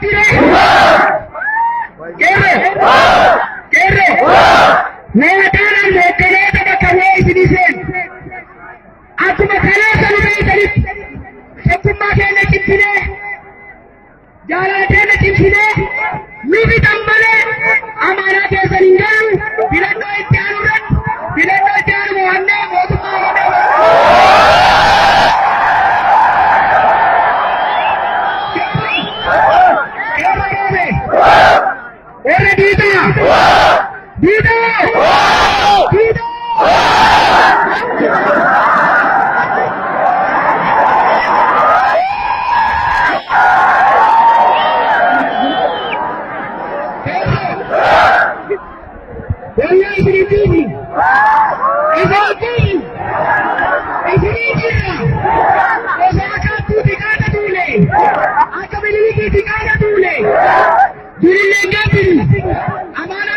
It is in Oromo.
Chintire. Kere. Neetanan meekkaneeta bakka bu'ee isinii seenu. Akkuma kanaa sanu beektanitti tokkummaa keenya cimsinee jaalala keenya cimsinee nu bitan malee amaaraa keessan hin galu filannoo itti aanu irratti filannoo itti aanu mo'annee mootummaa warra diidaa Amara